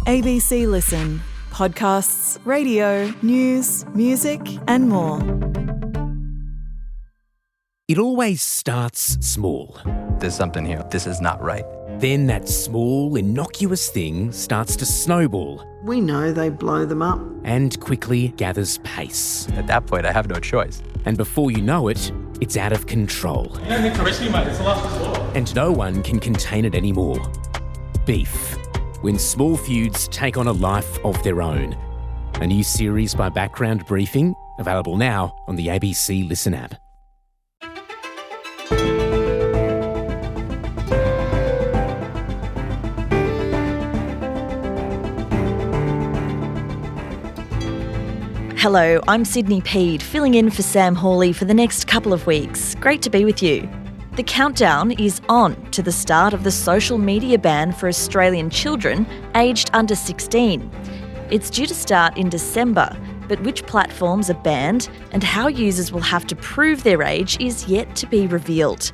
ABC Listen. Podcasts, radio, news, music and more. It always starts small. There's something here. This is not right. Then that small, innocuous thing starts to snowball We know they blow them up. and quickly gathers pace. At that point, I have no choice. And before you know it, it's out of control. You don't need to arrest me, mate. It's the last resort. And no one can contain it anymore. Beef. When small feuds take on a life of their own. A new series by Background Briefing, available now on the ABC Listen app. Hello, I'm Sydney Peed, filling in for Sam Hawley for the next couple of weeks. Great to be with you. The countdown is on to the start of the social media ban for Australian children aged under 16. It's due to start in December, but which platforms are banned and how users will have to prove their age is yet to be revealed.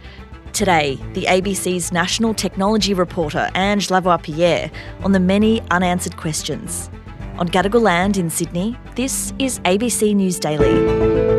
Today, the ABC's national technology reporter Ange Lavoipierre on the many unanswered questions. On Gadigal land in Sydney, this is ABC News Daily.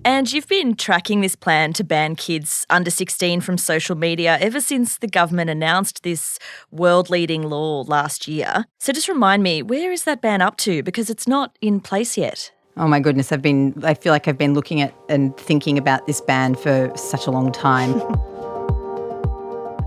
And you've been tracking this plan to ban kids under 16 from social media ever since the government announced this world-leading law last year. So just remind me, where is that ban up to? Because it's not in place yet. Oh my goodness, I feel like I've been looking at and thinking about this ban for such a long time.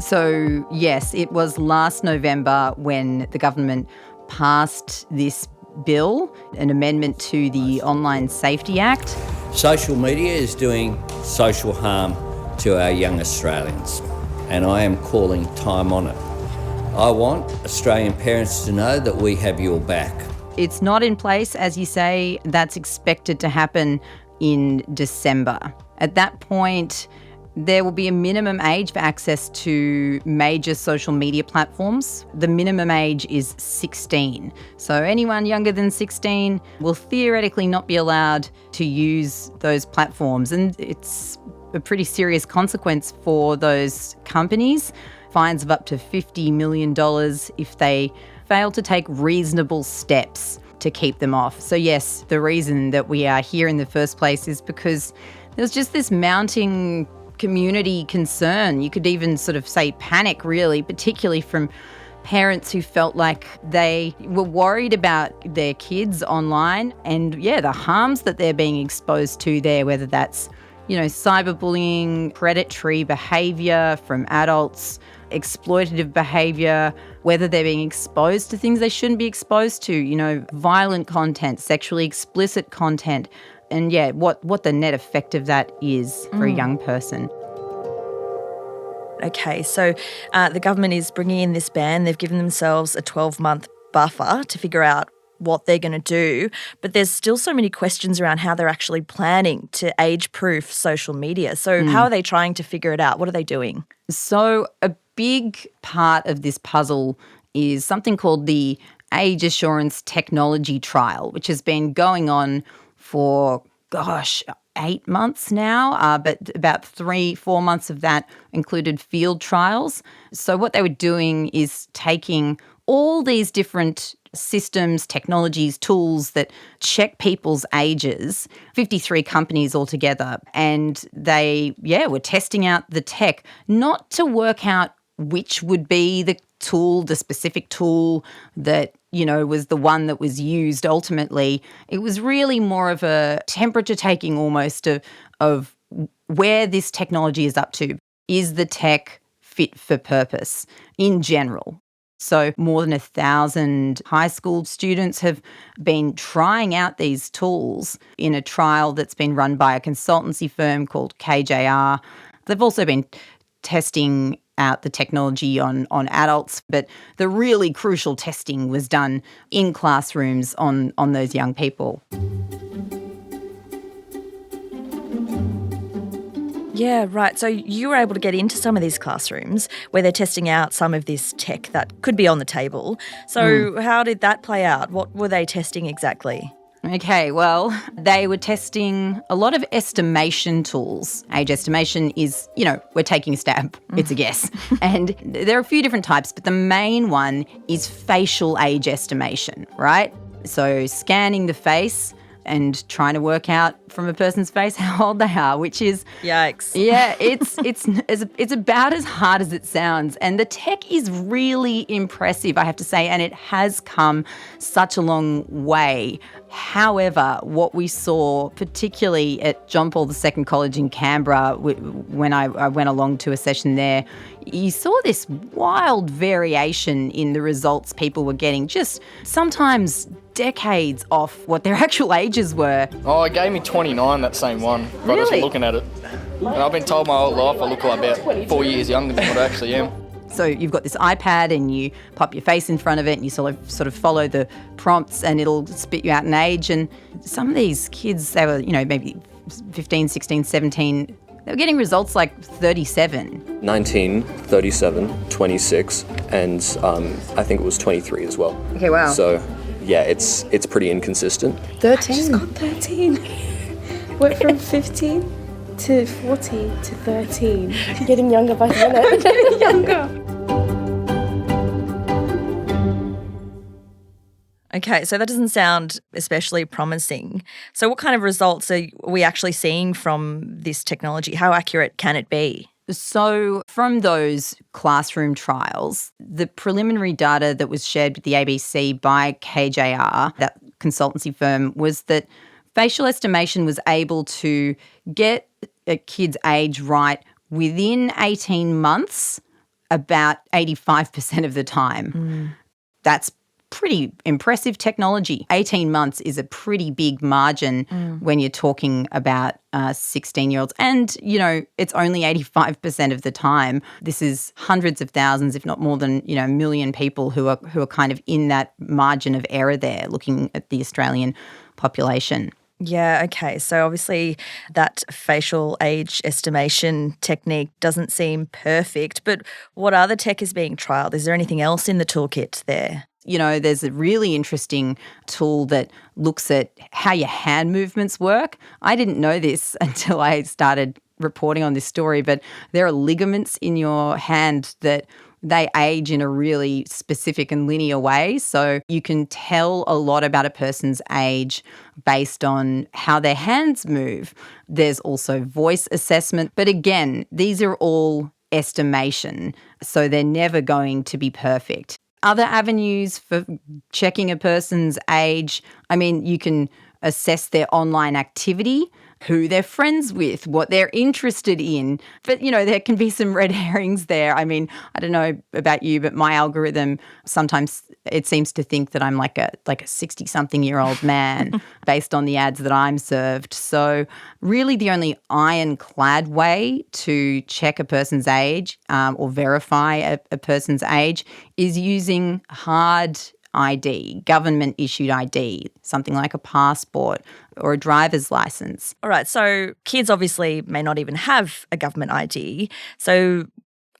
So yes, it was last November when the government passed this bill, an amendment to the Online Safety Act. Social media is doing social harm to our young Australians, and I am calling time on it. I want Australian parents to know that we have your back. It's not in place, as you say. That's expected to happen in December. At that point, there will be a minimum age for access to major social media platforms. The minimum age is 16. So anyone younger than 16 will theoretically not be allowed to use those platforms. And it's a pretty serious consequence for those companies. Fines of up to $50 million if they fail to take reasonable steps to keep them off. So yes, the reason that we are here in the first place is because there's just this mounting community concern. You could even sort of say panic, really, particularly from parents who felt like they were worried about their kids online and, the harms that they're being exposed to there, whether that's, cyberbullying, predatory behaviour from adults, exploitative behaviour, whether they're being exposed to things they shouldn't be exposed to, violent content, sexually explicit content, and what the net effect of that is for a young person. Okay, so the government is bringing in this ban. They've given themselves a 12-month buffer to figure out what they're going to do, but there's still so many questions around how they're actually planning to age-proof social media. So how are they trying to figure it out? What are they doing? So a big part of this puzzle is something called the Age Assurance Technology Trial, which has been going on for, 8 months now, but about 3-4 months of that included field trials. So what they were doing is taking all these different systems, technologies, tools that check people's ages, 53 companies altogether, and they, were testing out the tech, not to work out which would be the tool, the specific tool that, was the one that was used ultimately. It was really more of a temperature taking almost of where this technology is up to. Is the tech fit for purpose in general? So more than 1,000 high school students have been trying out these tools in a trial that's been run by a consultancy firm called KJR. They've also been testing out the technology on adults, but the really crucial testing was done in classrooms on those young people. Yeah, right. So you were able to get into some of these classrooms where they're testing out some of this tech that could be on the table. So how did that play out? What were they testing exactly? Okay, well, they were testing a lot of estimation tools. Age estimation is, we're taking a stab. It's a guess. And there are a few different types, but the main one is facial age estimation, right? So scanning the face and trying to work out from a person's face how old they are, which is... Yikes. Yeah, it's about as hard as it sounds. And the tech is really impressive, I have to say, and it has come such a long way. However, what we saw, particularly at John Paul II College in Canberra, when I went along to a session there, you saw this wild variation in the results people were getting, just sometimes decades off what their actual ages were. Oh, it gave me 29, that same one. Got us Really? looking at it. And I've been told my whole life I look like about 4 years younger than what I actually am. So you've got this iPad and you pop your face in front of it and you sort of follow the prompts and it'll spit you out an age. And some of these kids, they were, maybe 15, 16, 17, they were getting results like 37. 19, 37, 26, and I think it was 23 as well. Okay, wow. So, yeah, it's pretty inconsistent. 13. I just got 13. Went from 15 to 40 to 13. Getting younger by the minute. Getting younger. Okay, so that doesn't sound especially promising. So what kind of results are we actually seeing from this technology? How accurate can it be? So from those classroom trials, the preliminary data that was shared with the ABC by KJR, that consultancy firm, was that facial estimation was able to get a kid's age right within 18 months about 85% of the time. That's pretty impressive technology. 18 months is a pretty big margin when you're talking about 16-year-olds. And, it's only 85% of the time. This is hundreds of thousands, if not more than, a million people who are kind of in that margin of error there, looking at the Australian population. Yeah, okay. So obviously that facial age estimation technique doesn't seem perfect, but what other tech is being trialled? Is there anything else in the toolkit there? There's a really interesting tool that looks at how your hand movements work. I didn't know this until I started reporting on this story, but there are ligaments in your hand that they age in a really specific and linear way. So you can tell a lot about a person's age based on how their hands move. There's also voice assessment. But again, these are all estimation, so they're never going to be perfect. Other avenues for checking a person's age, you can assess their online activity, who they're friends with, what they're interested in. But, there can be some red herrings there. I don't know about you, but my algorithm, sometimes it seems to think that I'm like a 60-something-year-old man based on the ads that I'm served. So really the only ironclad way to check a person's age or verify a person's age is using hard ID, government-issued ID, something like a passport or a driver's license. All right, so kids obviously may not even have a government ID. So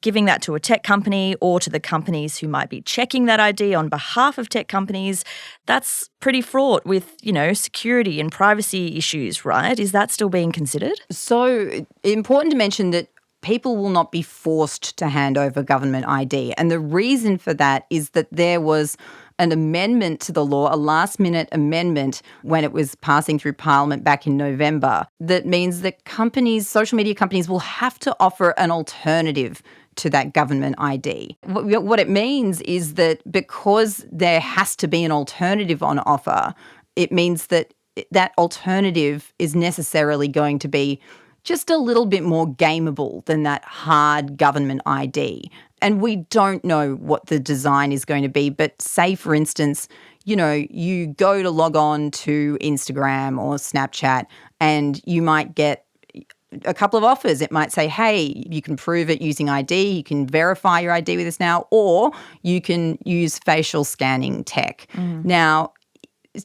giving that to a tech company or to the companies who might be checking that ID on behalf of tech companies, that's pretty fraught with, security and privacy issues, right? Is that still being considered? So important to mention that people will not be forced to hand over government ID. And the reason for that is that there was an amendment to the law, a last-minute amendment when it was passing through Parliament back in November, that means that companies, social media companies, will have to offer an alternative to that government ID. What it means is that because there has to be an alternative on offer, it means that that alternative is necessarily going to be just a little bit more gameable than that hard government ID. And we don't know what the design is going to be, but say, for instance, you go to log on to Instagram or Snapchat and you might get a couple of offers. It might say, hey, you can prove it using ID, you can verify your ID with us now, or you can use facial scanning tech. Now,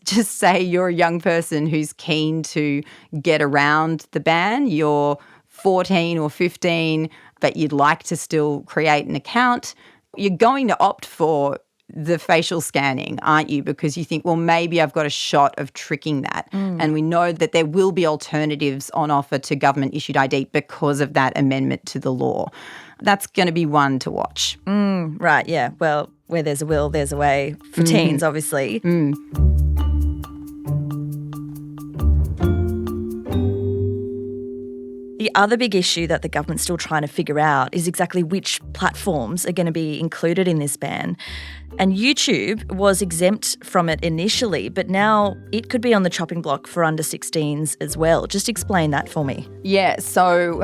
just say you're a young person who's keen to get around the ban, you're 14 or 15, but you'd like to still create an account, you're going to opt for the facial scanning, aren't you? Because you think, well, maybe I've got a shot of tricking that. And we know that there will be alternatives on offer to government-issued ID because of that amendment to the law. That's going to be one to watch. Right, yeah. Well, where there's a will, there's a way for teens, obviously. The other big issue that the government's still trying to figure out is exactly which platforms are going to be included in this ban. And YouTube was exempt from it initially, but now it could be on the chopping block for under 16s as well. Just explain that for me. Yeah, so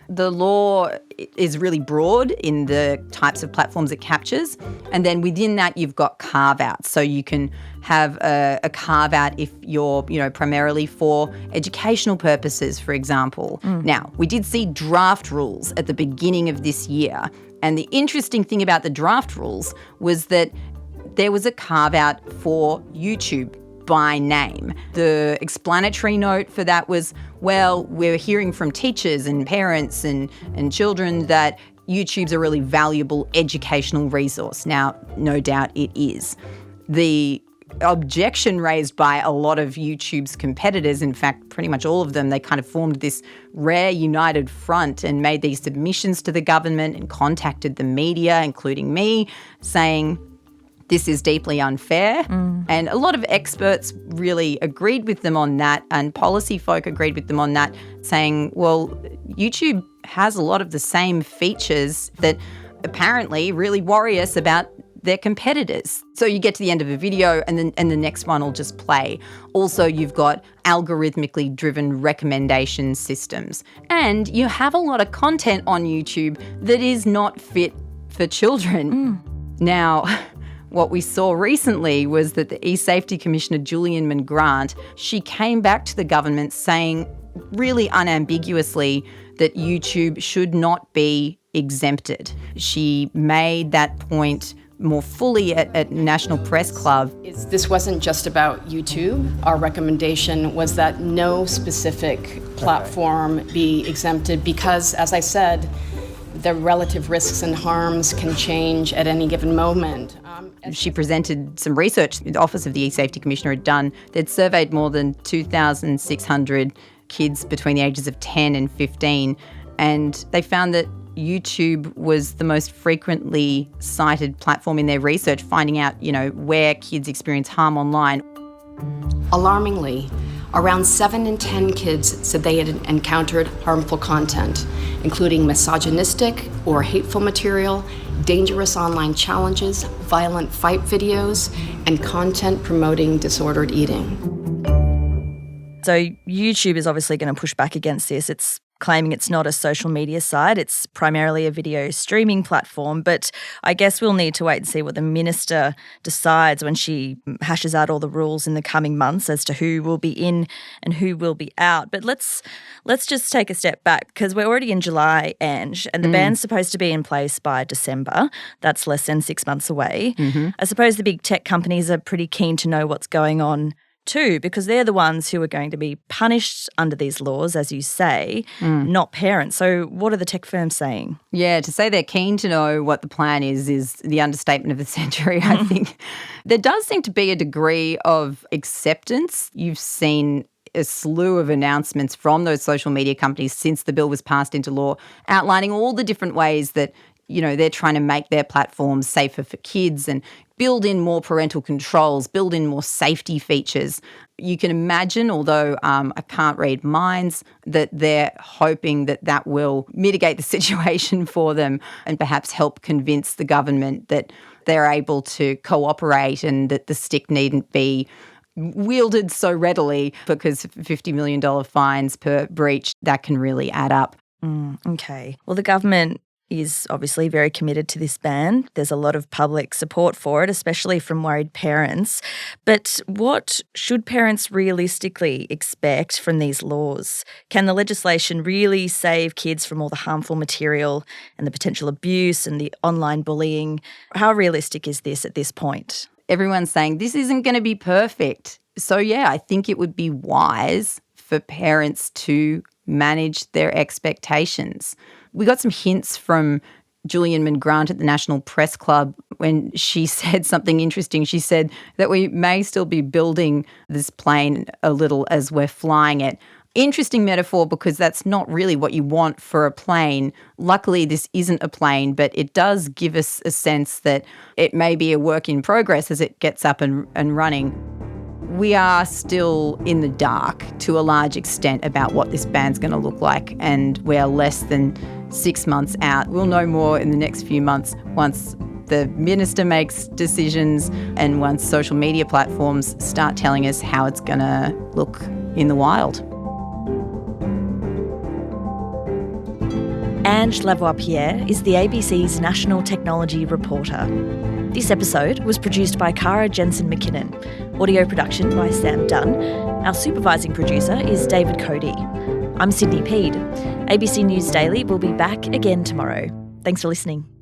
the law is really broad in the types of platforms it captures. And then within that, you've got carve-outs. So you can have a carve-out if you're, primarily for educational purposes, for example. Now, we did see draft rules at the beginning of this year. And the interesting thing about the draft rules was that there was a carve-out for YouTube by name. The explanatory note for that was, well, we're hearing from teachers and parents and children that YouTube's a really valuable educational resource. Now, no doubt it is. The objection raised by a lot of YouTube's competitors, in fact, pretty much all of them, they kind of formed this rare united front and made these submissions to the government and contacted the media, including me, saying, this is deeply unfair. And a lot of experts really agreed with them on that, and policy folk agreed with them on that, saying, well, YouTube has a lot of the same features that apparently really worry us about their competitors. So you get to the end of a video and the next one will just play. Also, you've got algorithmically driven recommendation systems. And you have a lot of content on YouTube that is not fit for children. Now, what we saw recently was that the eSafety Commissioner, Julian Grant, she came back to the government saying really unambiguously that YouTube should not be exempted. She made that point more fully at National Press Club. This wasn't just about YouTube. Our recommendation was that no specific platform be exempted because, as I said, the relative risks and harms can change at any given moment. She presented some research the Office of the eSafety Commissioner had done. They'd surveyed more than 2,600 kids between the ages of 10 and 15, and they found that YouTube was the most frequently cited platform in their research, finding out, where kids experience harm online. Alarmingly, around 7 in 10 kids said they had encountered harmful content, including misogynistic or hateful material, dangerous online challenges, violent fight videos, and content promoting disordered eating. So YouTube is obviously going to push back against this. It's claiming it's not a social media site. It's primarily a video streaming platform. But I guess we'll need to wait and see what the minister decides when she hashes out all the rules in the coming months as to who will be in and who will be out. But let's just take a step back because we're already in July, Ange, and the ban's supposed to be in place by December. That's less than 6 months away. I suppose the big tech companies are pretty keen to know what's going on too, because they're the ones who are going to be punished under these laws, as you say, not parents. So what are the tech firms saying? Yeah, to say they're keen to know what the plan is the understatement of the century, I think. There does seem to be a degree of acceptance. You've seen a slew of announcements from those social media companies since the bill was passed into law, outlining all the different ways that they're trying to make their platforms safer for kids and build in more parental controls, build in more safety features. You can imagine, although I can't read minds, that they're hoping that will mitigate the situation for them and perhaps help convince the government that they're able to cooperate and that the stick needn't be wielded so readily, because $50 million fines per breach, that can really add up. Okay. Well, the government is obviously very committed to this ban. There's a lot of public support for it, especially from worried parents. But what should parents realistically expect from these laws? Can the legislation really save kids from all the harmful material and the potential abuse and the online bullying? How realistic is this at this point? Everyone's saying this isn't going to be perfect. So, yeah, I think it would be wise for parents to manage their expectations. We got some hints from Julian Grant at the National Press Club when she said something interesting. She said that we may still be building this plane a little as we're flying it. Interesting metaphor, because that's not really what you want for a plane. Luckily, this isn't a plane, but it does give us a sense that it may be a work in progress as it gets up and running. We are still in the dark to a large extent about what this ban's going to look like, and we're less than 6 months out. We'll know more in the next few months once the minister makes decisions and once social media platforms start telling us how it's going to look in the wild. Ange Lavoipierre is the ABC's national technology reporter. This episode was produced by Cara Jensen-McKinnon. Audio production by Sam Dunn. Our supervising producer is David Cody. I'm Sydney Peed. ABC News Daily will be back again tomorrow. Thanks for listening.